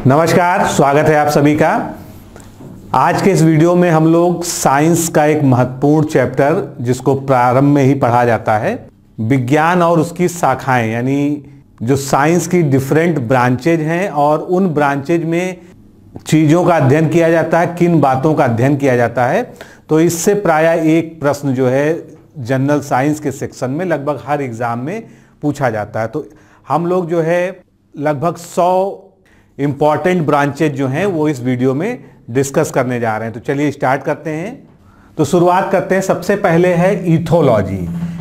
नमस्कार, स्वागत है आप सभी का। आज के इस वीडियो में हम लोग साइंस का एक महत्वपूर्ण चैप्टर जिसको प्रारंभ में ही पढ़ा जाता है, विज्ञान और उसकी शाखाएं, यानी जो साइंस की डिफरेंट ब्रांचेज हैं और उन ब्रांचेज में चीज़ों का अध्ययन किया जाता है, किन बातों का अध्ययन किया जाता है। तो इससे प्रायः एक प्रश्न जो है जनरल साइंस के सेक्शन में लगभग हर एग्ज़ाम में पूछा जाता है। तो हम लोग जो है लगभग 100 इम्पॉर्टेंट ब्रांचेज जो हैं वो इस वीडियो में डिस्कस करने जा रहे हैं। तो चलिए स्टार्ट करते हैं। तो शुरुआत करते हैं। सबसे पहले है ईथोलॉजी।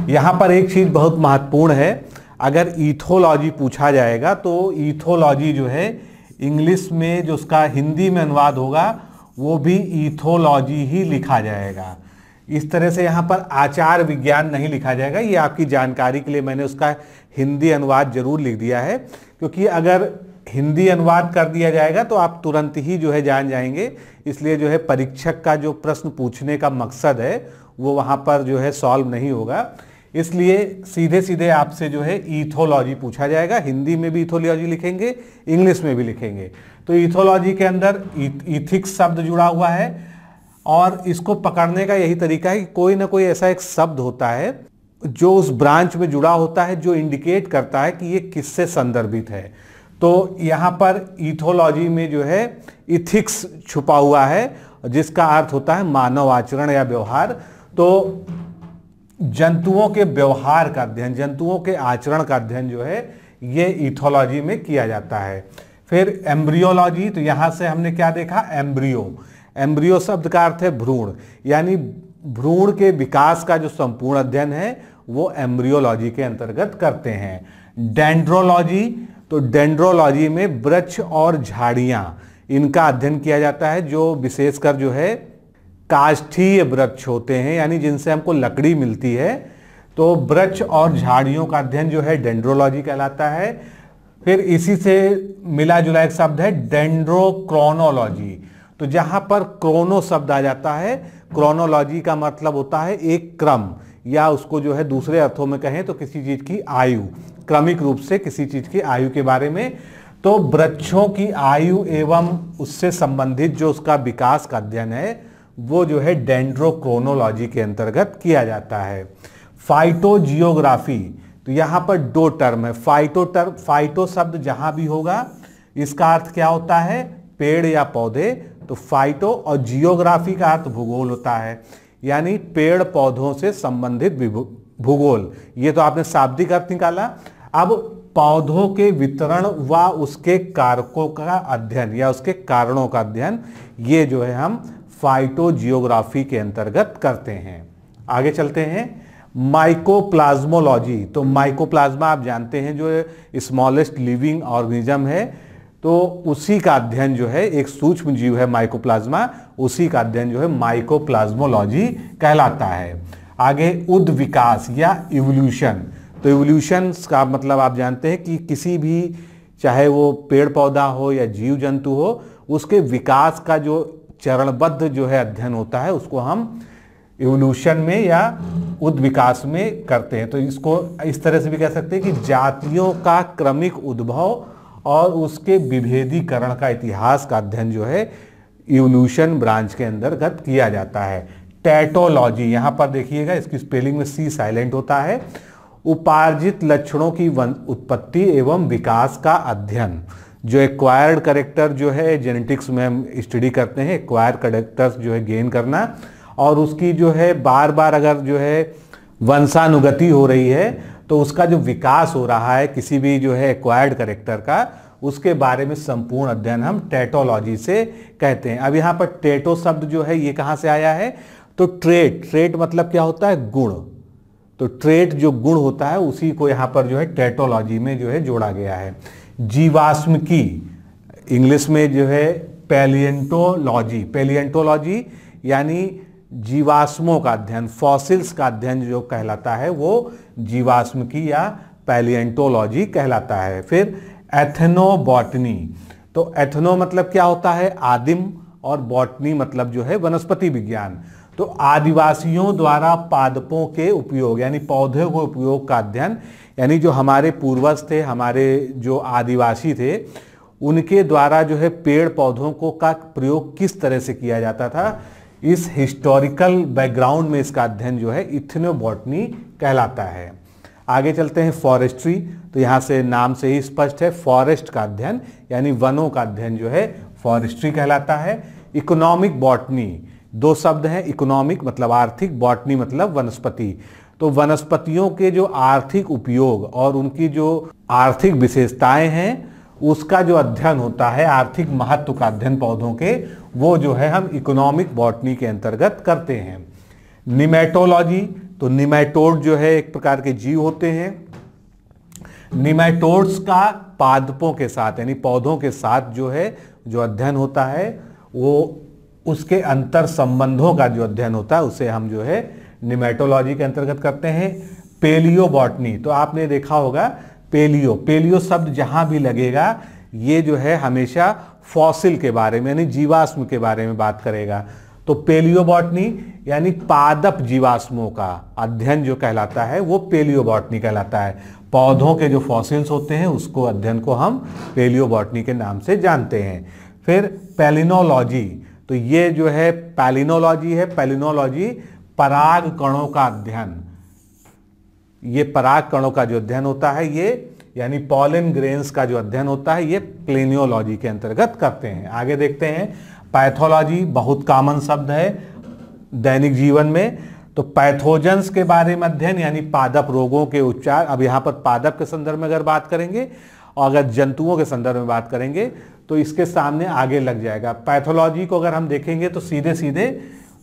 यहाँ पर एक चीज़ बहुत महत्वपूर्ण है, अगर ईथोलॉजी पूछा जाएगा तो ईथोलॉजी जो है इंग्लिश में जो उसका हिंदी में अनुवाद होगा वो भी ईथोलॉजी ही लिखा जाएगा। इस तरह से यहाँ पर आचार विज्ञान नहीं लिखा जाएगा। ये आपकी जानकारी के लिए मैंने उसका हिंदी अनुवाद जरूर लिख दिया है, क्योंकि अगर हिंदी अनुवाद कर दिया जाएगा तो आप तुरंत ही जो है जान जाएंगे। इसलिए जो है परीक्षक का जो प्रश्न पूछने का मकसद है वो वहाँ पर जो है सॉल्व नहीं होगा। इसलिए सीधे सीधे आपसे जो है ईथोलॉजी पूछा जाएगा। हिंदी में भी ईथोलॉजी लिखेंगे, इंग्लिश में भी लिखेंगे। तो ईथोलॉजी के अंदर इथिक्स शब्द जुड़ा हुआ है और इसको पकड़ने का यही तरीका है कि कोई ना कोई ऐसा एक शब्द होता है जो उस ब्रांच में जुड़ा होता है, जो इंडिकेट करता है कि ये किससे संदर्भित है। तो यहाँ पर ईथोलॉजी में जो है इथिक्स छुपा हुआ है, जिसका अर्थ होता है मानव आचरण या व्यवहार। तो जंतुओं के व्यवहार का अध्ययन, जंतुओं के आचरण का अध्ययन जो है ये ईथोलॉजी में किया जाता है। फिर एम्ब्रियोलॉजी, तो यहाँ से हमने क्या देखा, एम्ब्रियो। एम्ब्रियो शब्द का अर्थ है भ्रूण, यानी भ्रूण के विकास का जो संपूर्ण अध्ययन है वो एम्ब्रियोलॉजी के अंतर्गत करते हैं। डेंड्रोलॉजी, तो डेंड्रोलॉजी में वृक्ष और झाड़ियां, इनका अध्ययन किया जाता है, जो विशेषकर जो है काष्ठीय वृक्ष होते हैं, यानी जिनसे हमको लकड़ी मिलती है। तो वृक्ष और झाड़ियों का अध्ययन जो है डेंड्रोलॉजी कहलाता है। फिर इसी से मिला जुला एक शब्द है डेंड्रोक्रोनोलॉजी। तो जहां पर क्रोनो शब्द आ जाता है, क्रोनोलॉजी का मतलब होता है एक क्रम, या उसको जो है दूसरे अर्थों में कहें तो किसी चीज की आयु, क्रमिक रूप से किसी चीज की आयु के बारे में। तो वृक्षों की आयु एवं उससे संबंधित जो उसका विकास का अध्ययन है वो जो है डेंड्रोक्रोनोलॉजी के अंतर्गत किया जाता है। फाइटोजियोग्राफी, तो यहाँ पर दो टर्म है। फाइटो शब्द जहां भी होगा इसका अर्थ क्या होता है, पेड़ या पौधे। तो फाइटो, और जियोग्राफी का अर्थ भूगोल होता है, यानी पेड़ पौधों से संबंधित भूगोल। ये तो आपने शाब्दिक अर्थ निकाला। अब पौधों के वितरण व उसके कारकों का अध्ययन या उसके कारणों का अध्ययन, ये जो है हम फाइटोजियोग्राफी के अंतर्गत करते हैं। आगे चलते हैं। माइकोप्लाज्मोलॉजी, तो माइकोप्लाज्मा आप जानते हैं जो स्मॉलेस्ट लिविंग ऑर्गेनिज्म है, तो उसी का अध्ययन जो है, एक सूक्ष्म जीव है माइकोप्लाज्मा, उसी का अध्ययन जो है माइकोप्लाज्मोलॉजी कहलाता है। आगे उद्विकास या इवोल्यूशन, तो इवोल्यूशन का मतलब आप जानते हैं कि किसी भी, चाहे वो पेड़ पौधा हो या जीव जंतु हो, उसके विकास का जो चरणबद्ध जो है अध्ययन होता है उसको हम इवोल्यूशन में या उद्विकास में करते हैं। तो इसको इस तरह से भी कह सकते हैं कि जातियों का क्रमिक उद्भव और उसके विभेदीकरण का इतिहास का अध्ययन जो है इवोल्यूशन ब्रांच के अंतर्गत किया जाता है। टैटोलॉजी, यहाँ पर देखिएगा इसकी स्पेलिंग में सी साइलेंट होता है। उपार्जित लक्षणों की उत्पत्ति एवं विकास का अध्ययन, जो एक्वायर्ड कैरेक्टर जो है जेनेटिक्स में हम स्टडी करते हैं, एक्वायर्ड कैरेक्टर्स जो है गेन करना, और उसकी जो है बार बार अगर जो है वंशानुगति हो रही है तो उसका जो विकास हो रहा है किसी भी जो है एक्वायर्ड कैरेक्टर का, उसके बारे में संपूर्ण अध्ययन हम टैटोलॉजी से कहते हैं। अब यहाँ पर टैटो शब्द जो है ये कहाँ से आया है, तो ट्रेट मतलब क्या होता है, गुण। तो ट्रेट जो गुण होता है उसी को यहाँ पर जो है टैटोलॉजी में जो है जोड़ा गया है। जीवाश्मिकी, इंग्लिश में जो है पैलिएंटोलॉजी यानी जीवाश्मों का अध्ययन, फॉसिल्स का अध्ययन जो कहलाता है वो जीवाश्मिकी या पैलिएंटोलॉजी कहलाता है। फिर एथनोबॉटनी, तो एथनो मतलब क्या होता है, आदिम, और बॉटनी मतलब जो है वनस्पति विज्ञान। तो आदिवासियों द्वारा पादपों के उपयोग यानी पौधों के उपयोग का अध्ययन, यानी जो हमारे पूर्वज थे, हमारे जो आदिवासी थे, उनके द्वारा जो है पेड़ पौधों को का प्रयोग किस तरह से किया जाता था, इस हिस्टोरिकल बैकग्राउंड में इसका अध्ययन जो है इथनोबॉटनी कहलाता है। आगे चलते हैं फॉरेस्ट्री। तो यहाँ से नाम से ही स्पष्ट है, फॉरेस्ट का अध्ययन यानी वनों का अध्ययन जो है फॉरेस्ट्री कहलाता है। इकोनॉमिक बॉटनी, दो शब्द हैं, इकोनॉमिक मतलब आर्थिक, बॉटनी मतलब वनस्पति। तो वनस्पतियों के जो आर्थिक उपयोग और उनकी जो आर्थिक विशेषताएं हैं उसका जो अध्ययन होता है, आर्थिक महत्व का अध्ययन पौधों के, वो जो है हम इकोनॉमिक बॉटनी के अंतर्गत करते हैं। निमेटोलॉजी, तो निमेटोड जो है एक प्रकार के जीव होते हैं। निमेटोड्स का पादपों के साथ यानी पौधों के साथ जो है जो अध्ययन होता है, वो उसके अंतर संबंधों का जो अध्ययन होता है उसे हम जो है निमेटोलॉजी के अंतर्गत करते हैं। पेलियो बॉटनी, तो आपने देखा होगा पेलियो शब्द जहां भी लगेगा ये जो है हमेशा फॉसिल के बारे में यानी जीवाश्म के बारे में बात करेगा। तो पेलियो बॉटनी यानी पादप जीवाश्मों का अध्ययन जो कहलाता है वो पेलियो बॉटनी कहलाता है। पौधों के जो फॉसिल्स होते हैं उसको अध्ययन को हम पेलियो बॉटनी के नाम से जानते हैं। फिर पैलिनोलॉजी, तो ये जो है पैलिनोलॉजी है। पैलिनोलॉजी पराग कणों का अध्ययन, ये पराग कणों का जो अध्ययन होता है ये यानी पॉलन ग्रेन्स का जो अध्ययन होता है ये पैलिनोलॉजी के अंतर्गत करते हैं। आगे देखते हैं पैथोलॉजी, बहुत कॉमन शब्द है दैनिक जीवन में। तो पैथोजेंस के बारे में अध्ययन यानी पादप रोगों के उपचार। अब यहाँ पर पादप के संदर्भ में अगर बात करेंगे और अगर जंतुओं के संदर्भ में बात करेंगे तो इसके सामने आगे लग जाएगा। पैथोलॉजी को अगर हम देखेंगे तो सीधे सीधे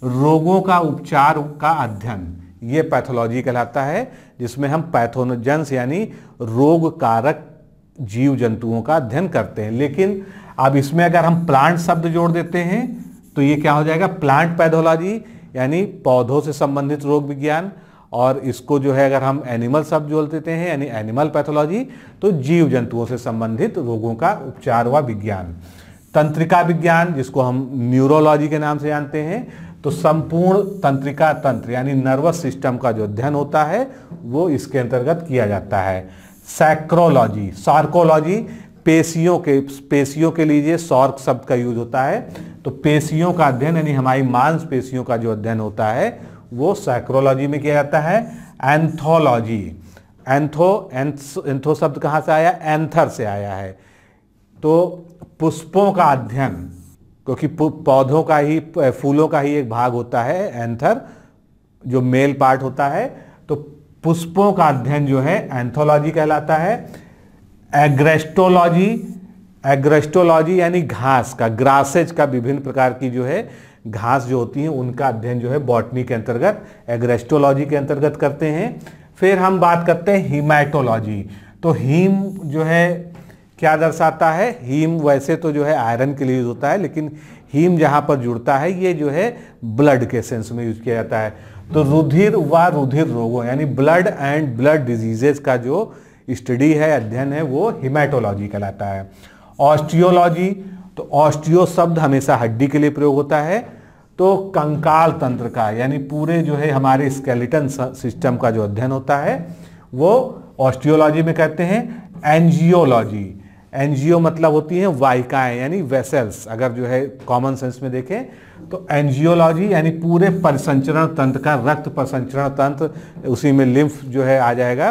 रोगों का उपचार का अध्ययन, ये पैथोलॉजी कहलाता है, जिसमें हम पैथोजेंस यानी रोग कारक जीव जंतुओं का अध्ययन करते हैं। लेकिन अब इसमें अगर हम प्लांट शब्द जोड़ देते हैं तो ये क्या हो जाएगा, प्लांट पैथोलॉजी यानी पौधों से संबंधित रोग विज्ञान। और इसको जो है अगर हम एनिमल शब्द जोड़ देते हैं यानी एनिमल पैथोलॉजी, तो जीव जंतुओं से संबंधित रोगों का उपचार व विज्ञान। तंत्रिका विज्ञान, जिसको हम न्यूरोलॉजी के नाम से जानते हैं, तो संपूर्ण तंत्रिका तंत्र यानी नर्वस सिस्टम का जो अध्ययन होता है वो इसके अंतर्गत किया जाता है। सैक्रोलॉजी, सार्कोलॉजी, पेशियों के लिए सॉर्क शब्द का यूज होता है। तो पेशियों का अध्ययन यानी हमारी मांसपेशियों का जो अध्ययन होता है वो सैक्रोलॉजी में किया जाता है। एंथोलॉजी, एंथो शब्द कहाँ से आया, एंथर से आया है। तो पुष्पों का अध्ययन, क्योंकि पौधों का ही, फूलों का ही एक भाग होता है एंथर जो मेल पार्ट होता है, तो पुष्पों का अध्ययन जो है एंथोलॉजी कहलाता है। एग्रेस्टोलॉजी यानी घास का, ग्रासेज का, विभिन्न प्रकार की जो है घास जो होती हैं उनका अध्ययन जो है बॉटनी के अंतर्गत एग्रेस्टोलॉजी के अंतर्गत करते हैं। फिर हम बात करते हैं हीमैटोलॉजी। तो हीम जो है क्या दर्शाता है, हीम वैसे तो जो है आयरन के लिए यूज होता है, लेकिन हीम जहां पर जुड़ता है ये जो है ब्लड के सेंस में यूज किया जाता है। तो रुधिर व रुधिर रोगों यानी ब्लड एंड ब्लड डिजीजेस का जो स्टडी है, अध्ययन है, वो हीमैटोलॉजी कहलाता है। ऑस्टियोलॉजी, तो ऑस्टियो शब्द हमेशा हड्डी के लिए प्रयोग होता है। तो कंकाल तंत्र का यानी पूरे जो है हमारे स्केलेटन सिस्टम का जो अध्ययन होता है वो ऑस्टियोलॉजी में कहते हैं। एंजियोलॉजी, एंजियो मतलब होती हैं वाहिकाएं यानी वेसल्स, अगर जो है कॉमन सेंस में देखें तो एंजियोलॉजी यानी पूरे परिसंचरण तंत्र का, रक्त परिसंचरण तंत्र, उसी में लिम्फ जो है आ जाएगा।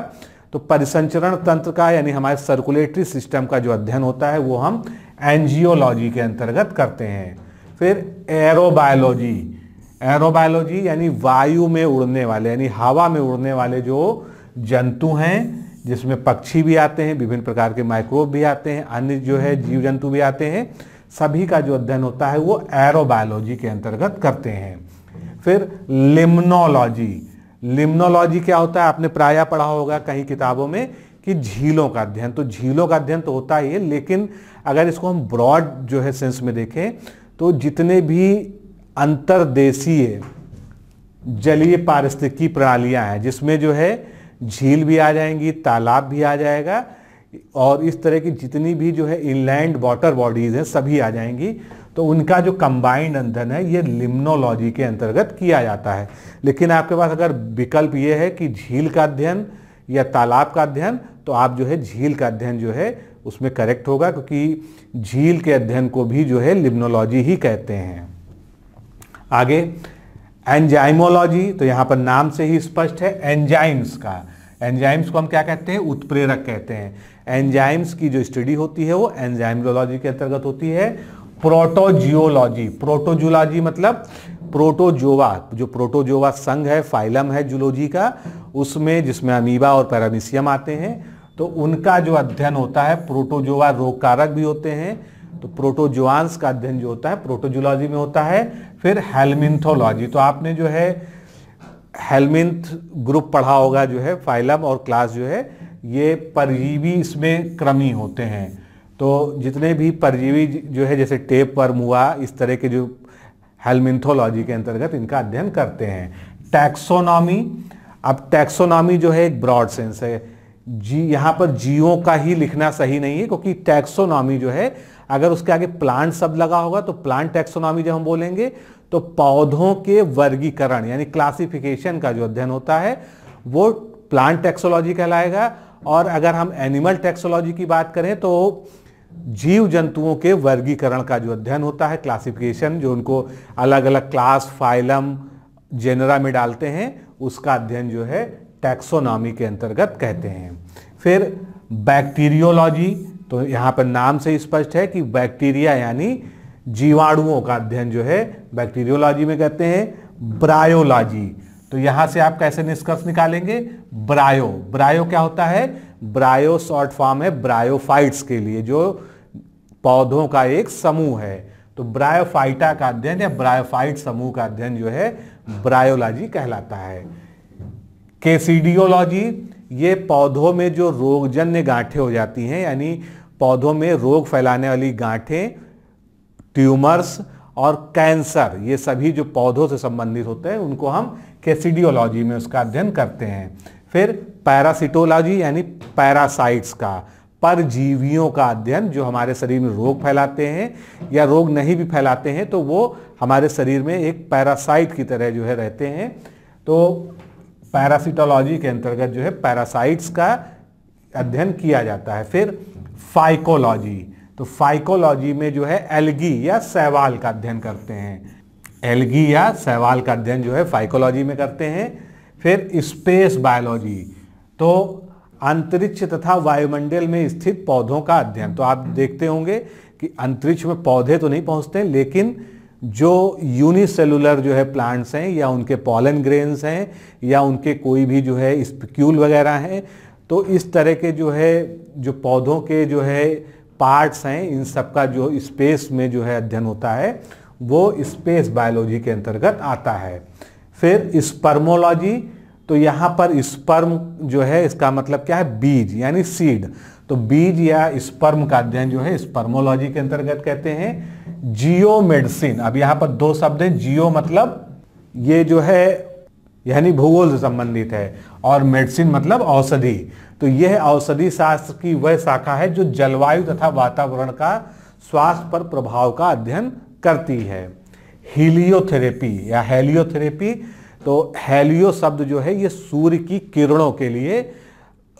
तो परिसंचरण तंत्र का यानी हमारे सर्कुलेटरी सिस्टम का जो अध्ययन होता है वो हम एंजियोलॉजी के अंतर्गत करते हैं। फिर एरोबायोलॉजी, एरोबायोलॉजी यानी वायु में उड़ने वाले यानी हवा में उड़ने वाले जो जंतु हैं, जिसमें पक्षी भी आते हैं, विभिन्न प्रकार के माइक्रोब भी आते हैं, अन्य जो है जीव जंतु भी आते हैं, सभी का जो अध्ययन होता है वो एरोबायोलॉजी के अंतर्गत करते हैं। फिर लिम्नोलॉजी, लिम्नोलॉजी क्या होता है, आपने प्रायः पढ़ा होगा कहीं किताबों में कि झीलों का अध्ययन। तो झीलों का अध्ययन तो होता ही है, लेकिन अगर इसको हम ब्रॉड जो है सेंस में देखें तो जितने भी अंतर्देशीय जलीय पारिस्थितिकी प्रणालियां हैं, जिसमें जो है झील भी आ जाएंगी, तालाब भी आ जाएगा, और इस तरह की जितनी भी जो है इनलैंड वाटर बॉडीज हैं सभी आ जाएंगी, तो उनका जो कंबाइंड अध्ययन है ये लिम्नोलॉजी के अंतर्गत किया जाता है। लेकिन आपके पास अगर विकल्प ये है कि झील का अध्ययन या तालाब का अध्ययन, तो आप जो है झील का अध्ययन जो है उसमें करेक्ट होगा, क्योंकि झील के अध्ययन को भी जो है लिम्नोलॉजी ही कहते हैं। आगे एंजाइमोलॉजी, तो यहाँ पर नाम से ही स्पष्ट है एंजाइम्स का। एंजाइम्स को हम क्या कहते हैं? उत्प्रेरक कहते हैं। एंजाइम्स की जो स्टडी होती है वो एंजाइमोलॉजी के अंतर्गत होती है। प्रोटोजियोलॉजी, प्रोटोजूलॉजी मतलब प्रोटोजोआ, जो प्रोटोजोआ संघ है, फाइलम है जूलॉजी का, उसमें जिसमें अमीबा और पैरामीशियम आते हैं, तो उनका जो अध्ययन होता है, प्रोटोजोआ रोग कारक भी होते हैं, तो प्रोटोजोआंस का अध्ययन जो होता है प्रोटोजूलॉजी में होता है। फिर हेल्मिन्थोलॉजी, तो आपने जो है हेल्मिन्थ ग्रुप पढ़ा होगा, जो है फाइलम और क्लास जो है ये परजीवी इसमें क्रमी होते हैं। तो जितने भी परजीवी जो है जैसे टेप वर्म हुआ, इस तरह के जो हेल्मिन्थोलॉजी के अंतर्गत इनका अध्ययन करते हैं। टैक्सोनॉमी, अब टैक्सोनॉमी जो है एक ब्रॉड सेंस है, यहाँ पर जीवों का ही लिखना सही नहीं है, क्योंकि टैक्सोनॉमी जो है अगर उसके आगे प्लांट शब्द लगा होगा तो प्लांट टैक्सोनॉमी जब हम बोलेंगे तो पौधों के वर्गीकरण यानी क्लासिफिकेशन का जो अध्ययन होता है वो प्लांट टैक्सोलॉजी कहलाएगा। और अगर हम एनिमल टैक्सोलॉजी की बात करें तो जीव जंतुओं के वर्गीकरण का जो अध्ययन होता है, क्लासिफिकेशन, जो उनको अलग अलग क्लास, फाइलम, जेनरा में डालते हैं, उसका अध्ययन जो है टैक्सोनॉमी के अंतर्गत कहते हैं। फिर बैक्टीरियोलॉजी, तो यहाँ पर नाम से स्पष्ट है कि बैक्टीरिया यानी जीवाणुओं का अध्ययन जो है बैक्टीरियोलॉजी में कहते हैं। ब्रायोलॉजी, तो यहाँ से आप कैसे निष्कर्ष निकालेंगे? ब्रायो, ब्रायो क्या होता है? ब्रायो शॉर्ट फॉर्म है ब्रायोफाइट्स के लिए, जो पौधों का एक समूह है, तो ब्रायोफाइटा का अध्ययन या ब्रायोफाइट समूह का अध्ययन जो है ब्रायोलॉजी कहलाता है। केसिडियोलॉजी, ये पौधों में जो रोगजन्य गांठें हो जाती हैं, यानी पौधों में रोग फैलाने वाली गांठें, ट्यूमर्स और कैंसर, ये सभी जो पौधों से संबंधित होते हैं उनको हम केसिडियोलॉजी में उसका अध्ययन करते हैं। फिर पैरासिटोलॉजी यानी पैरासाइट्स का, परजीवियों का अध्ययन, जो हमारे शरीर में रोग फैलाते हैं या रोग नहीं भी फैलाते हैं तो वो हमारे शरीर में एक पैरासाइट की तरह जो है रहते हैं, तो पैरासिटोलॉजी के अंतर्गत जो है पैरासाइट्स का अध्ययन किया जाता है। फिर फाइकोलॉजी, तो फाइकोलॉजी में जो है एल्गी या शैवाल का अध्ययन करते हैं, एल्गी या शैवाल का अध्ययन जो है फाइकोलॉजी में करते हैं। फिर स्पेस बायोलॉजी, तो अंतरिक्ष तथा वायुमंडल में स्थित पौधों का अध्ययन, तो आप देखते होंगे कि अंतरिक्ष में पौधे तो नहीं पहुंचते, लेकिन जो यूनिसेलुलर जो है प्लांट्स हैं या उनके पॉलन ग्रेन्स हैं या उनके कोई भी जो है स्पिक्यूल वगैरह हैं, तो इस तरह के जो है जो पौधों के जो है पार्ट्स हैं, इन सब का जो स्पेस में जो है अध्ययन होता है वो स्पेस बायोलॉजी के अंतर्गत आता है। फिर स्पर्मोलॉजी, तो यहाँ पर स्पर्म जो है इसका मतलब क्या है? बीज यानी सीड, तो बीज या स्पर्म का अध्ययन जो है स्पर्मोलॉजी के अंतर्गत कहते हैं। जियो मेडिसिन, अब यहाँ पर दो शब्द हैं, जियो मतलब ये जो है यानी भूगोल से संबंधित है, और मेडिसिन मतलब औषधि, तो यह औषधि शास्त्र की वह शाखा है जो जलवायु तथा वातावरण का स्वास्थ्य पर प्रभाव का अध्ययन करती है। हीलियोथेरेपी या हेलियोथेरेपी, तो हेलियो शब्द जो है ये सूर्य की किरणों के लिए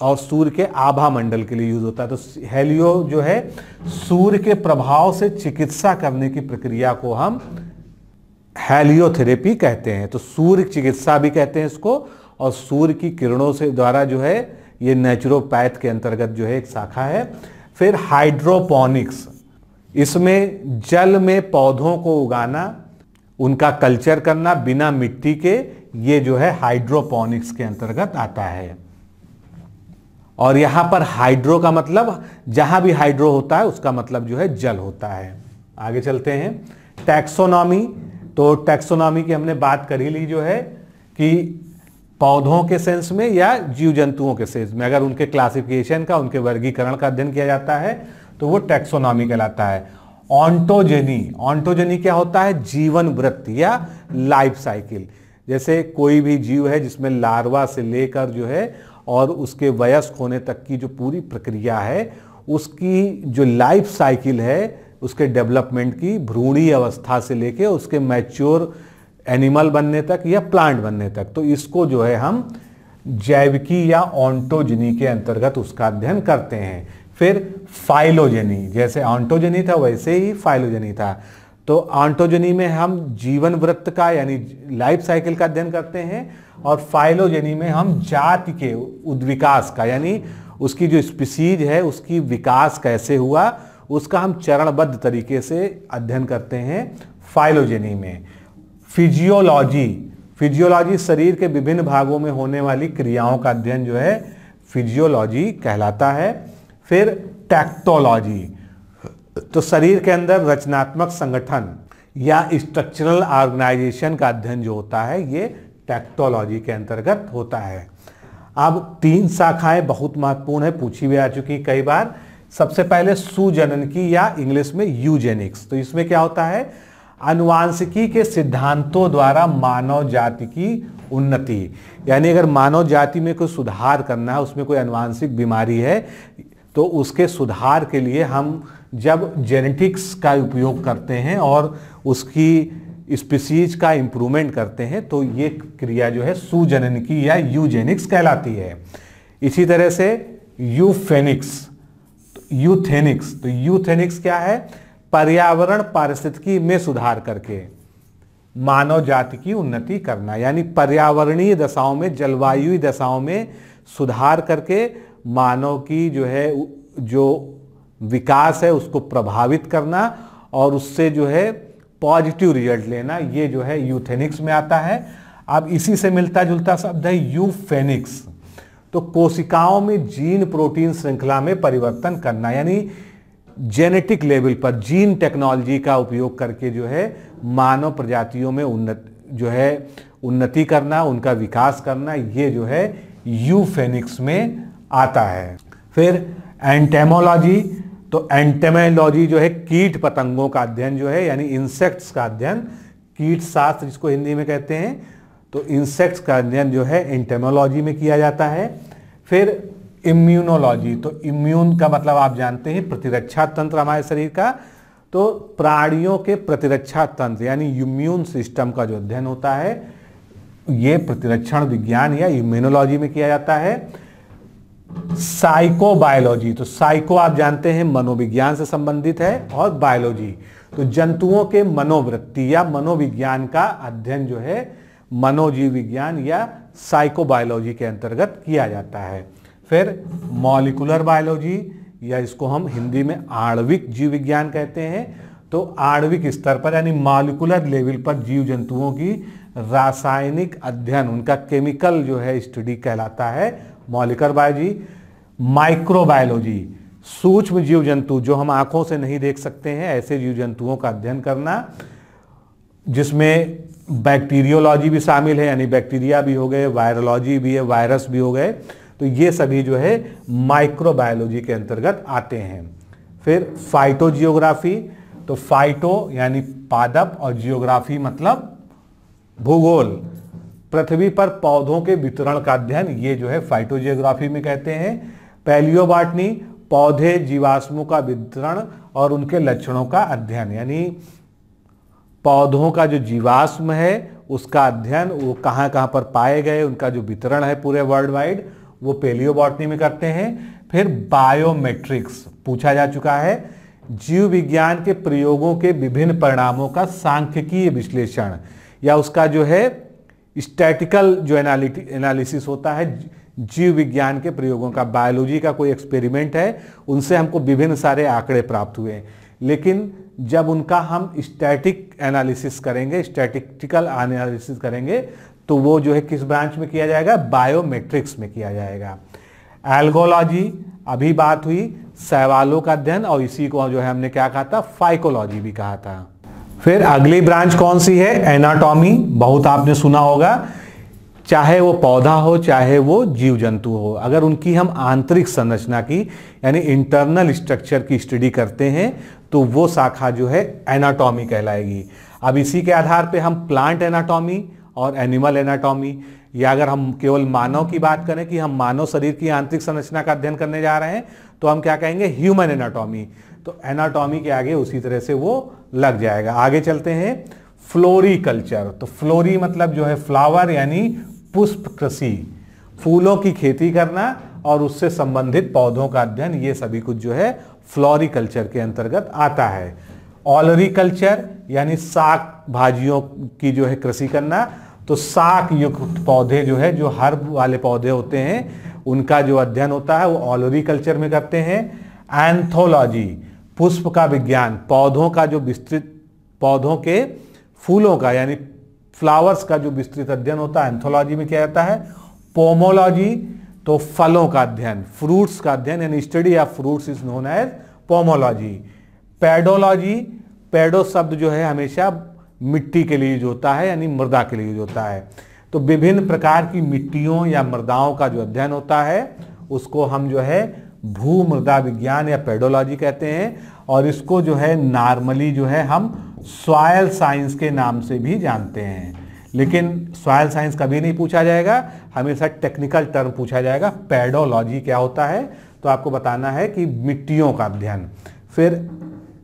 और सूर्य के आभा मंडल के लिए यूज होता है, तो हेलियो जो है सूर्य के प्रभाव से चिकित्सा करने की प्रक्रिया को हम हेलियोथेरेपी कहते हैं। तो सूर्य चिकित्सा भी कहते हैं इसको, और सूर्य की किरणों से द्वारा जो है ये नेचुरोपैथ के अंतर्गत जो है एक शाखा है। फिर हाइड्रोपोनिक्स, इसमें जल में पौधों को उगाना, उनका कल्चर करना बिना मिट्टी के, ये जो है हाइड्रोपोनिक्स के अंतर्गत आता है। और यहां पर हाइड्रो का मतलब जहां भी हाइड्रो होता है उसका मतलब जो है जल होता है। आगे चलते हैं। टैक्सोनॉमी, तो टैक्सोनॉमी की हमने बात कर ही ली, जो है कि पौधों के सेंस में या जीव जंतुओं के सेंस में अगर उनके क्लासिफिकेशन का, उनके वर्गीकरण का अध्ययन किया जाता है तो वो टैक्सोनॉमी कहलाता है। ऑन्टोजेनी, ऑन्टोजेनी क्या होता है? जीवन वृत्ति या लाइफ साइकिल, जैसे कोई भी जीव है जिसमें लार्वा से लेकर जो है और उसके वयस्क होने तक की जो पूरी प्रक्रिया है, उसकी जो लाइफ साइकिल है उसके डेवलपमेंट की, भ्रूणी अवस्था से लेके उसके मैच्योर एनिमल बनने तक या प्लांट बनने तक, तो इसको जो है हम जैविकी या ऑन्टोजेनी के अंतर्गत उसका अध्ययन करते हैं। फिर फाइलोजेनी, जैसे ऑन्टोजेनी था वैसे ही फाइलोजेनी था। तो ऑन्टोजेनी में हम जीवन वृत्त का यानी लाइफ साइकिल का अध्ययन करते हैं, और फाइलोजेनी में हम जाति के उद्विकास का यानी उसकी जो स्पीसीज है उसकी विकास कैसे हुआ उसका हम चरणबद्ध तरीके से अध्ययन करते हैं फाइलोजेनी में। फिजियोलॉजी शरीर के विभिन्न भागों में होने वाली क्रियाओं का अध्ययन जो है फिजियोलॉजी कहलाता है। फिर टैक्टोलॉजी, तो शरीर के अंदर रचनात्मक संगठन या स्ट्रक्चरल ऑर्गेनाइजेशन का अध्ययन जो होता है ये टैक्टोलॉजी के अंतर्गत होता है। अब 3 शाखाएं बहुत महत्वपूर्ण है, पूछी भी आ चुकी कई बार। सबसे पहले सुजननकी या इंग्लिश में यूजेनिक्स, तो इसमें क्या होता है, आनुवांशिकी के सिद्धांतों द्वारा मानव जाति की उन्नति, यानी अगर मानव जाति में कोई सुधार करना है, उसमें कोई आनुवांशिक बीमारी है, तो उसके सुधार के लिए हम जब जेनेटिक्स का उपयोग करते हैं और उसकी स्पीसीज का इम्प्रूवमेंट करते हैं, तो ये क्रिया जो है सुजननकी या यूजेनिक्स कहलाती है। इसी तरह से यूथेनिक्स, तो यूथेनिक्स क्या है, पर्यावरण पारिस्थितिकी में सुधार करके मानव जाति की उन्नति करना, यानी पर्यावरणीय दशाओं में, जलवायु दशाओं में सुधार करके मानव की जो है जो विकास है उसको प्रभावित करना और उससे जो है पॉजिटिव रिजल्ट लेना, ये जो है यूथेनिक्स में आता है। अब इसी से मिलता जुलता शब्द है यूफेनिक्स, तो कोशिकाओं में जीन प्रोटीन श्रृंखला में परिवर्तन करना, यानी जेनेटिक लेवल पर जीन टेक्नोलॉजी का उपयोग करके जो है मानव प्रजातियों में उन्नति करना, उनका विकास करना, ये जो है यूफेनिक्स में आता है। फिर एंटेमोलॉजी, तो एंटेमोलॉजी जो है कीट पतंगों का अध्ययन जो है यानी इंसेक्ट्स का अध्ययन, कीट शास्त्र जिसको हिंदी में कहते हैं, तो इंसेक्ट्स का अध्ययन जो है एंटेमोलॉजी में किया जाता है। फिर इम्यूनोलॉजी, तो इम्यून का मतलब आप जानते हैं प्रतिरक्षा तंत्र हमारे शरीर का, तो प्राणियों के प्रतिरक्षा तंत्र यानी इम्यून सिस्टम का जो अध्ययन होता है ये प्रतिरक्षण विज्ञान या इम्यूनोलॉजी में किया जाता है। साइकोबायोलॉजी, तो साइको आप जानते हैं मनोविज्ञान से संबंधित है, और बायोलॉजी तो जंतुओं के मनोवृत्ति या मनोविज्ञान का अध्ययन जो है मनोजीव विज्ञान या साइकोबायोलॉजी के अंतर्गत किया जाता है। फिर मॉलिक्यूलर बायोलॉजी या इसको हम हिंदी में आणविक जीव विज्ञान कहते हैं, तो आणविक स्तर पर यानी मॉलिक्यूलर लेवल पर जीव जंतुओं की रासायनिक अध्ययन, उनका केमिकल जो है स्टडी कहलाता है मॉलिक्यूलर बायोलॉजी। माइक्रोबायोलॉजी, सूक्ष्म जीव जंतु जो हम आंखों से नहीं देख सकते हैं ऐसे जीव जंतुओं का अध्ययन करना, जिसमें बैक्टीरियोलॉजी भी शामिल है, यानी बैक्टीरिया भी हो गए, वायरोलॉजी भी है, वायरस भी हो गए, तो ये सभी जो है माइक्रोबायोलॉजी के अंतर्गत आते हैं। फिर फाइटोजियोग्राफी, तो फाइटो यानी पादप और जियोग्राफी मतलब भूगोल, पृथ्वी पर पौधों के वितरण का अध्ययन, ये जो है फाइटोजियोग्राफी में कहते हैं। पैलियोबॉटनी, पौधे जीवाश्मों का वितरण और उनके लक्षणों का अध्ययन, यानी पौधों का जो जीवाश्म है उसका अध्ययन, वो कहाँ कहाँ पर पाए गए, उनका जो वितरण है पूरे वर्ल्ड वाइड, वो पैलियोबॉटनी में करते हैं। फिर बायोमेट्रिक्स पूछा जा चुका है, जीव विज्ञान के प्रयोगों के विभिन्न परिणामों का सांख्यिकीय विश्लेषण या उसका जो है स्टैटिकल जो एनालिसिस होता है जीव विज्ञान के प्रयोगों का। बायोलॉजी का कोई एक्सपेरिमेंट है, उनसे हमको विभिन्न सारे आंकड़े प्राप्त हुए, लेकिन जब उनका हम स्टैटिक एनालिसिस करेंगे, स्टैटिस्टिकल एनालिसिस करेंगे, तो वो जो है किस ब्रांच में किया जाएगा, बायोमेट्रिक्स में किया जाएगा। एल्गोलॉजी, अभी बात हुई शैवालों का अध्ययन, और इसी को जो है हमने क्या कहा था, फाइकोलॉजी भी कहा था। फिर अगली ब्रांच कौन सी है, एनाटॉमी, बहुत आपने सुना होगा, चाहे वो पौधा हो चाहे वो जीव जंतु हो, अगर उनकी हम आंतरिक संरचना की यानी इंटरनल स्ट्रक्चर की स्टडी करते हैं तो वो शाखा जो है एनाटॉमी कहलाएगी। अब इसी के आधार पे हम प्लांट एनाटॉमी और एनिमल एनाटॉमी, या अगर हम केवल मानव की बात करें कि हम मानव शरीर की आंतरिक संरचना का अध्ययन करने जा रहे हैं, तो हम क्या कहेंगे, ह्यूमन एनाटॉमी। तो एनाटॉमी के आगे उसी तरह से वो लग जाएगा। आगे चलते हैं, फ्लोरीकल्चर, तो फ्लोरी मतलब जो है फ्लावर यानी पुष्प कृषि, फूलों की खेती करना और उससे संबंधित पौधों का अध्ययन, ये सभी कुछ जो है फ्लोरिकल्चर के अंतर्गत आता है। ऑलरिकल्चर यानी शाक भाजियों की जो है कृषि करना, तो शाक युक्त पौधे जो है, जो हर्ब वाले पौधे होते हैं, उनका जो अध्ययन होता है वो ऑलरिकल्चर में करते हैं। एंथोलॉजी पुष्प का विज्ञान, पौधों का जो विस्तृत, पौधों के फूलों का यानी फ्लावर्स का जो विस्तृत अध्ययन होता है एंथोलॉजी में किया जाता है। पोमोलॉजी तो फलों का अध्ययन, फ्रूट्स का अध्ययन यानी study of fruits is known as pomology. Pedology, pedo शब्द जो है हमेशा मिट्टी के लिए यूज होता है यानी मृदा के लिए यूज होता है। तो विभिन्न प्रकार की मिट्टियों या मृदाओं का जो अध्ययन होता है उसको हम जो है भू मृदा विज्ञान या पेडोलॉजी कहते हैं, और इसको जो है नॉर्मली जो है हम सॉइल साइंस के नाम से भी जानते हैं। लेकिन सॉइल साइंस कभी नहीं पूछा जाएगा, हमेशा टेक्निकल टर्म पूछा जाएगा। पेडोलॉजी क्या होता है, तो आपको बताना है कि मिट्टियों का अध्ययन। फिर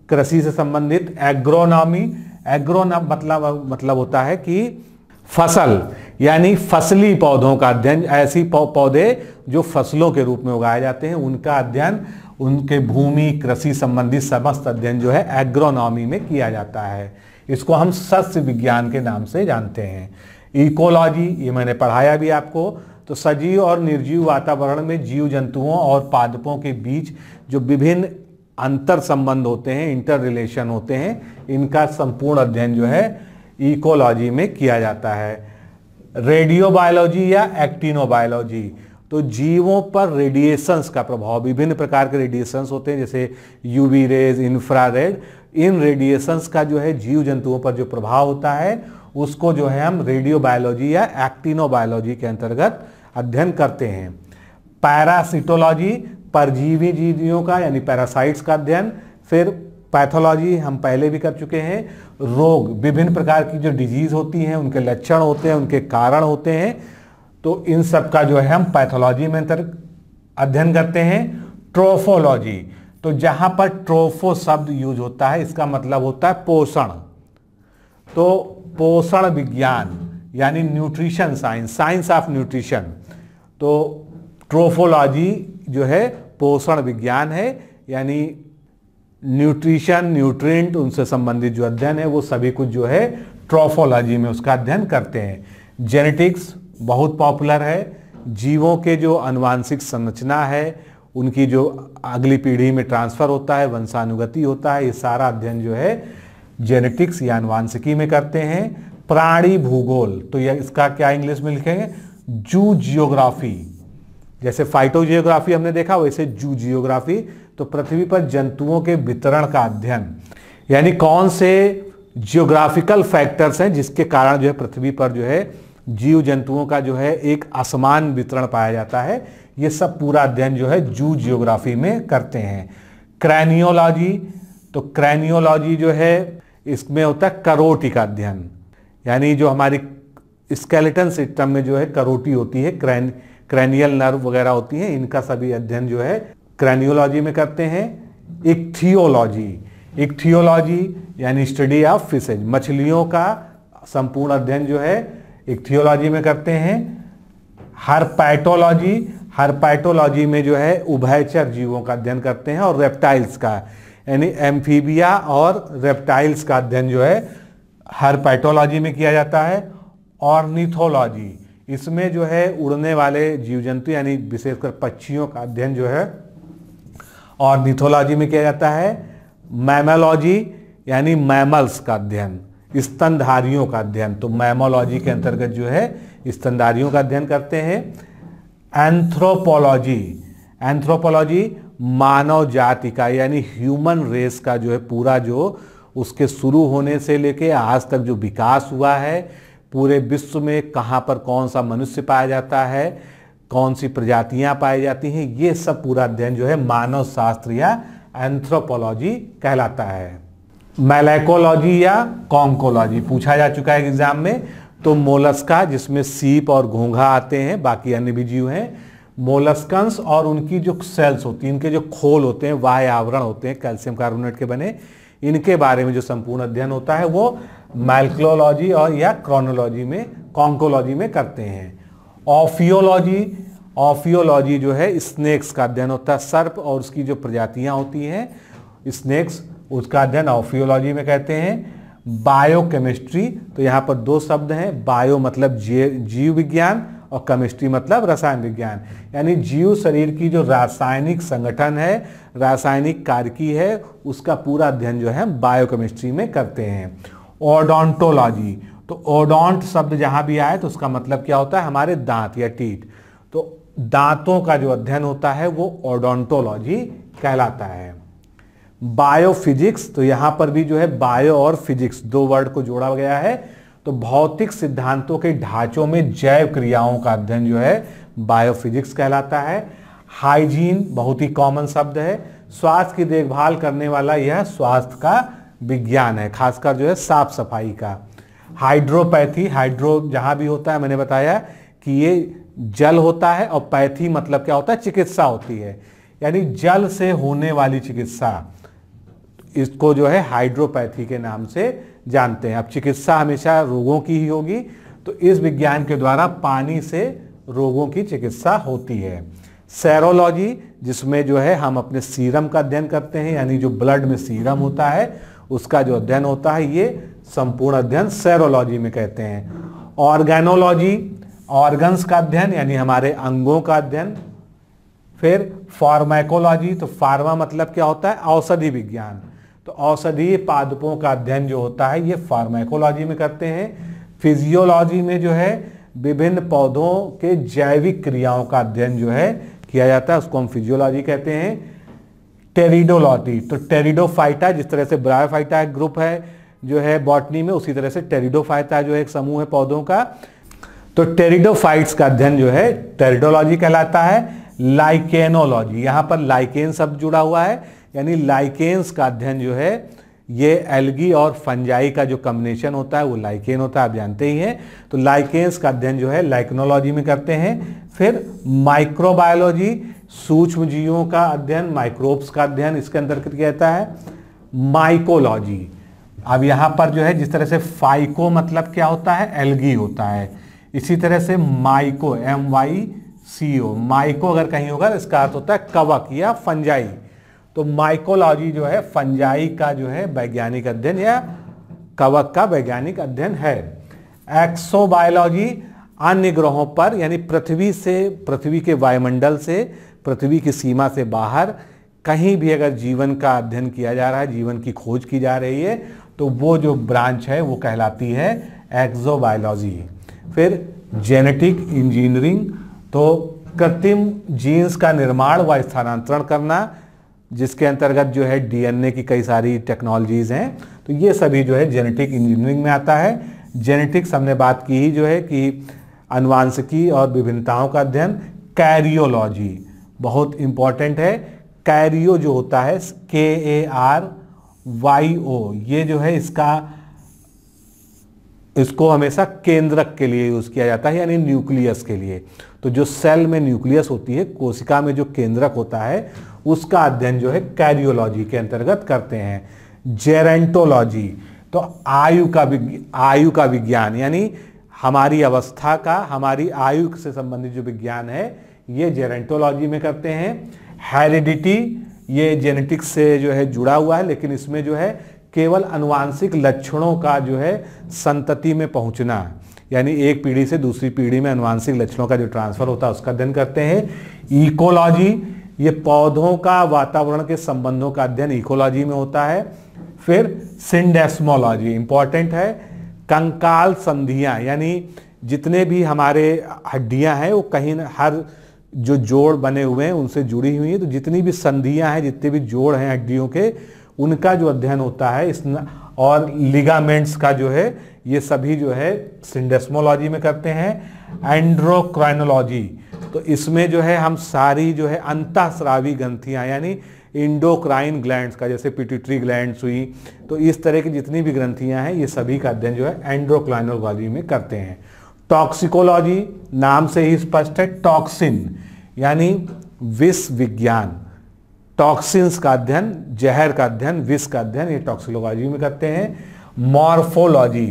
कृषि से संबंधित एग्रोनॉमी, एग्रोनॉम मतलब होता है कि फसल यानी फसली पौधों का अध्ययन, ऐसी पौधे जो फसलों के रूप में उगाए जाते हैं उनका अध्ययन, उनके भूमि कृषि संबंधी समस्त अध्ययन जो है एग्रोनॉमी में किया जाता है। इसको हम सस्य विज्ञान के नाम से जानते हैं। इकोलॉजी, ये मैंने पढ़ाया भी आपको, तो सजीव और निर्जीव वातावरण में जीव जंतुओं और पादपों के बीच जो विभिन्न अंतर संबंध होते हैं, इंटर रिलेशन होते हैं, इनका संपूर्ण अध्ययन जो है इकोलॉजी में किया जाता है। रेडियोबायोलॉजी या एक्टिनोबायोलॉजी, तो जीवों पर रेडिएशंस का प्रभाव, विभिन्न प्रकार के रेडिएशंस होते हैं जैसे यूवी रेज, इंफ्रारेड, इन रेडिएशंस का जो है जीव जंतुओं पर जो प्रभाव होता है उसको जो है हम रेडियोबायोलॉजी या एक्टिनोबायोलॉजी के अंतर्गत अध्ययन करते हैं। पैरासिटोलॉजी, परजीवी जीवियों का यानी पैरासाइट्स का अध्ययन। फिर पैथोलॉजी हम पहले भी कर चुके हैं, रोग, विभिन्न प्रकार की जो डिजीज होती हैं उनके लक्षण होते हैं, उनके कारण होते हैं, तो इन सब का जो है हम पैथोलॉजी में अध्ययन करते हैं। ट्रोफोलॉजी, तो जहां पर ट्रोफो शब्द यूज होता है इसका मतलब होता है पोषण, तो पोषण विज्ञान यानी nutrition science, science of nutrition. तो ट्रोफोलॉजी जो है पोषण विज्ञान है, यानी न्यूट्रिशन, न्यूट्रिएंट, उनसे संबंधित जो अध्ययन है वो सभी कुछ जो है ट्रोफोलॉजी में उसका अध्ययन करते हैं। जेनेटिक्स बहुत पॉपुलर है, जीवों के जो आनुवांशिक संरचना है उनकी जो अगली पीढ़ी में ट्रांसफर होता है, वंशानुगति होता है, ये सारा अध्ययन जो है जेनेटिक्स या आनुवांशिकी में करते हैं। प्राणी भूगोल, तो यह इसका क्या इंग्लिश में लिखेंगे, जू जियोग्राफी, जैसे फाइटोजियोग्राफी हमने देखा वैसे जू जियोग्राफी, तो पृथ्वी पर जंतुओं के वितरण का अध्ययन, यानी कौन से जियोग्राफिकल फैक्टर्स हैं जिसके कारण जो है पृथ्वी पर जो है जीव जंतुओं का जो है एक असमान वितरण पाया जाता है, ये सब पूरा अध्ययन जो है जू जियोग्राफी में करते हैं। क्रैनियोलॉजी, तो क्रैनियोलॉजी जो है इसमें होता है करोटी का अध्ययन, यानी जो हमारी स्केलेटन सिस्टम में जो है करोटी होती है, क्रैनियल नर्व वगैरह होती हैं, इनका सभी अध्ययन जो है क्रैनियोलॉजी में करते हैं। इक्थियोलॉजी, इक्थियोलॉजी यानी स्टडी ऑफ फिशेज, मछलियों का संपूर्ण अध्ययन जो है इक्थियोलॉजी में करते हैं। हर्पैटोलॉजी, हर्पैटोलॉजी में जो है उभयचर जीवों का अध्ययन करते हैं, और रेप्टाइल्स का यानी एम्फीबिया और रेप्टाइल्स का अध्ययन जो है हर्पैटोलॉजी में किया जाता है। ऑर्निथोलॉजी, इसमें जो है उड़ने वाले जीव जंतु यानी विशेषकर पक्षियों का अध्ययन जो है ऑर्निथोलॉजी में किया जाता है। मैमोलॉजी यानी मैमल्स का अध्ययन, स्तनधारियों का अध्ययन, तो मैमोलॉजी के अंतर्गत जो है स्तनधारियों का अध्ययन करते हैं। एंथ्रोपोलॉजी, एंथ्रोपोलॉजी मानव जाति का यानी ह्यूमन रेस का जो है पूरा जो उसके शुरू होने से लेके आज तक जो विकास हुआ है, पूरे विश्व में कहाँ पर कौन सा मनुष्य पाया जाता है, कौन सी प्रजातियां पाई जाती हैं, ये सब पूरा अध्ययन जो है मानव शास्त्र या एंथ्रोपोलॉजी कहलाता है। मैलेकोलॉजी या कॉन्कोलॉजी पूछा जा चुका है एग्जाम में, तो मोलस्का जिसमें सीप और घोंघा आते हैं, बाकी अन्य भी जीव हैं, मोलस्कन्स और उनकी जो सेल्स होती हैं, इनके जो खोल होते हैं, बाह्य आवरण होते हैं कैल्शियम कार्बोनेट के बने, इनके बारे में जो संपूर्ण अध्ययन होता है वो मैल्क्लोलॉजी और या क्रोनोलॉजी में, कॉन्कोलॉजी में करते हैं। ऑफियोलॉजी, ऑफियोलॉजी जो है स्नेक्स का अध्ययन होता है, सर्प और उसकी जो प्रजातियां होती हैं स्नेक्स, उसका अध्ययन ऑफियोलॉजी में कहते हैं। बायोकेमिस्ट्री, तो यहाँ पर दो शब्द हैं, बायो मतलब जीव विज्ञान और केमिस्ट्री मतलब रसायन विज्ञान, यानी जीव शरीर की जो रासायनिक संगठन है, रासायनिक कार्यकी है, उसका पूरा अध्ययन जो है बायोकेमिस्ट्री में करते हैं। ओडोंटोलॉजी, तो ओडोंट शब्द जहां भी आए तो उसका मतलब क्या होता है, हमारे दांत या टीथ, तो दांतों का जो अध्ययन होता है वो ओडोंटोलॉजी कहलाता है। बायोफिजिक्स, तो यहां पर भी जो है बायो और फिजिक्स दो वर्ड को जोड़ा गया है, तो भौतिक सिद्धांतों के ढांचों में जैव क्रियाओं का अध्ययन जो है बायोफिजिक्स कहलाता है। हाइजीन बहुत ही कॉमन शब्द है, स्वास्थ्य की देखभाल करने वाला यह स्वास्थ्य का विज्ञान है, खासकर जो है साफ सफाई का। हाइड्रोपैथी, हाइड्रो जहां भी होता है मैंने बताया कि ये जल होता है और पैथी मतलब क्या होता है, चिकित्सा होती है, यानी जल से होने वाली चिकित्सा, इसको जो है हाइड्रोपैथी के नाम से जानते हैं। अब चिकित्सा हमेशा रोगों की ही होगी, तो इस विज्ञान के द्वारा पानी से रोगों की चिकित्सा होती है। सेरोलॉजी, जिसमें जो है हम अपने सीरम का अध्ययन करते हैं, यानी जो ब्लड में सीरम होता है उसका जो अध्ययन होता है, ये संपूर्ण अध्ययन सेरोलॉजी में कहते हैं। ऑर्गेनोलॉजी, ऑर्गन्स का अध्ययन यानी हमारे अंगों का अध्ययन। फिर फार्माकोलॉजी, तो फार्मा मतलब क्या होता है, औषधि विज्ञान, तो औषधीय पादपों का अध्ययन जो होता है ये फार्माकोलॉजी में करते हैं। फिजियोलॉजी में जो है विभिन्न पौधों के जैविक क्रियाओं का अध्ययन जो है किया जाता है, उसको हम फिजियोलॉजी कहते हैं। टेरिडोलॉजी, तो टेरिडोफाइटा, जिस तरह से ब्रायोफाइटा एक ग्रुप है जो है बॉटनी में, उसी तरह से टेरिडोफाइटा जो है एक समूह है पौधों का, तो टेरिडोफाइट्स का अध्ययन जो है टेरिडोलॉजी कहलाता है। लाइकेनोलॉजी, यहां पर लाइकेन शब्द जुड़ा हुआ है, यानी लाइकेन्स का अध्ययन जो है ये एल्गी और फंजाई का जो कॉम्बिनेशन होता है वो लाइकेन होता है, आप जानते ही हैं, तो लाइकेन्स का अध्ययन जो है लाइकेनोलॉजी में करते हैं। फिर माइक्रोबायोलॉजी, सूक्ष्म जीवों का अध्ययन, माइक्रोब्स का अध्ययन इसके अंतर्गत किया जाता है। माइकोलॉजी, अब यहाँ पर जो है जिस तरह से फाइको मतलब क्या होता है, एल्गी होता है, इसी तरह से माइको MYCO, माइको अगर कहीं होगा तो इसका अर्थ होता है कवक या फंजाई, तो माइकोलॉजी जो है फंजाई का जो है वैज्ञानिक अध्ययन या कवक का वैज्ञानिक अध्ययन है। एक्सोबायोलॉजी, अन्य ग्रहों पर यानी पृथ्वी से, पृथ्वी के वायुमंडल से, पृथ्वी की सीमा से बाहर कहीं भी अगर जीवन का अध्ययन किया जा रहा है, जीवन की खोज की जा रही है, तो वो जो ब्रांच है वो कहलाती है एक्सोबायोलॉजी। फिर जेनेटिक इंजीनियरिंग, तो कृत्रिम जीन्स का निर्माण व स्थानांतरण करना, जिसके अंतर्गत जो है DNA की कई सारी टेक्नोलॉजीज हैं, तो ये सभी जो है जेनेटिक इंजीनियरिंग में आता है। जेनेटिक्स हमने बात की ही जो है कि अनुवांशिकी और विभिन्नताओं का अध्ययन। कैरियोलॉजी बहुत इंपॉर्टेंट है, कैरियो जो होता है KARYO, ये जो है इसको हमेशा केंद्रक के लिए यूज किया जाता है, यानी न्यूक्लियस के लिए, तो जो सेल में न्यूक्लियस होती है, कोशिका में जो केंद्रक होता है, उसका अध्ययन जो है कैरियोलॉजी के अंतर्गत करते हैं। जेरेंटोलॉजी, तो आयु का विज्ञान, यानी हमारी अवस्था का, हमारी आयु से संबंधित जो विज्ञान है ये जेरेंटोलॉजी में करते हैं। हेरिडिटी, ये जेनेटिक्स से जो है जुड़ा हुआ है, लेकिन इसमें जो है केवल अनुवांशिक लक्षणों का जो है संतति में पहुंचना, यानी एक पीढ़ी से दूसरी पीढ़ी में अनुवांशिक लक्षणों का जो ट्रांसफर होता है उसका अध्ययन करते हैं। इकोलॉजी, ये पौधों का वातावरण के संबंधों का अध्ययन इकोलॉजी में होता है। फिर सिंडेस्मोलॉजी इंपॉर्टेंट है, कंकाल संधियां, यानी जितने भी हमारे हड्डियां हैं वो कहीं हर जो जोड़ बने हुए हैं उनसे जुड़ी हुई है, तो जितनी भी संधियां हैं, जितने भी जोड़ हैं हड्डियों के, उनका जो अध्ययन होता है और लिगामेंट्स का जो है, ये सभी जो है सिंडेस्मोलॉजी में करते हैं। एंड्रोक्राइनोलॉजी, तो इसमें जो है हम सारी जो है अंतःस्रावी ग्रंथियां, यानी इंडोक्राइन ग्लैंड्स का, जैसे पिट्यूटरी ग्लैंड्स हुई, तो इस तरह की जितनी भी ग्रंथियां हैं ये सभी का अध्ययन जो है एंड्रोक्राइनोलॉजी में करते हैं। टॉक्सिकोलॉजी, नाम से ही स्पष्ट है, टॉक्सिन यानी विष विज्ञान, टॉक्सिन्स का अध्ययन, जहर का अध्ययन, विष का अध्ययन, ये टॉक्सिकोलॉजी में करते हैं। मॉर्फोलॉजी,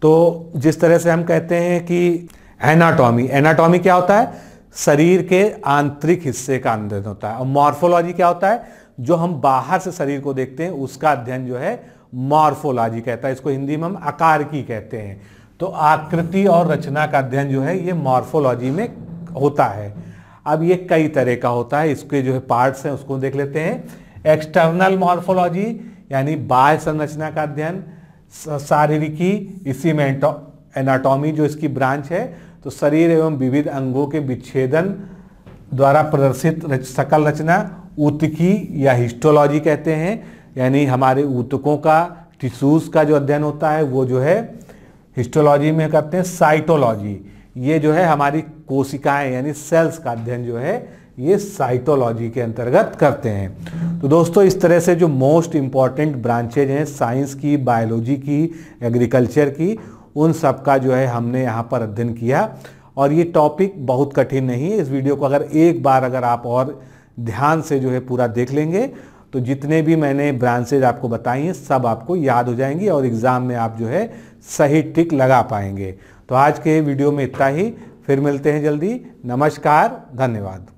तो जिस तरह से हम कहते हैं कि एनाटॉमी, एनाटॉमी क्या होता है, शरीर के आंतरिक हिस्से का अध्ययन होता है। और मॉर्फोलॉजी क्या होता है, जो हम बाहर से शरीर को देखते हैं उसका अध्ययन जो है मॉर्फोलॉजी कहता है। इसको हिंदी में हम आकारकी कहते हैं। तो आकृति और रचना का अध्ययन जो है ये मॉर्फोलॉजी में होता है। अब ये कई तरह का होता है, इसके जो है पार्ट्स हैं उसको देख लेते हैं। एक्सटर्नल मॉर्फोलॉजी यानी बाह्य संरचना का अध्ययन, शारीरिकी, इसी में एनाटॉमी जो इसकी ब्रांच है, तो शरीर एवं विविध अंगों के विच्छेदन द्वारा प्रदर्शित सकल रचना। ऊतकी या हिस्टोलॉजी कहते हैं, यानी हमारे ऊतकों का, टिश्यूज का जो अध्ययन होता है वो जो है हिस्टोलॉजी में करते हैं। साइटोलॉजी, ये जो है हमारी कोशिकाएं यानी सेल्स का अध्ययन जो है ये साइटोलॉजी के अंतर्गत करते हैं। तो दोस्तों इस तरह से जो मोस्ट इम्पॉर्टेंट ब्रांचेज हैं साइंस की, बायोलॉजी की, एग्रीकल्चर की, उन सब का जो है हमने यहाँ पर अध्ययन किया। और ये टॉपिक बहुत कठिन नहीं है। इस वीडियो को अगर एक बार अगर आप और ध्यान से जो है पूरा देख लेंगे तो जितने भी मैंने ब्रांचेज आपको बताई हैं सब आपको याद हो जाएंगी और एग्ज़ाम में आप जो है सही टिक लगा पाएंगे। तो आज के वीडियो में इतना ही, फिर मिलते हैं जल्दी। नमस्कार, धन्यवाद।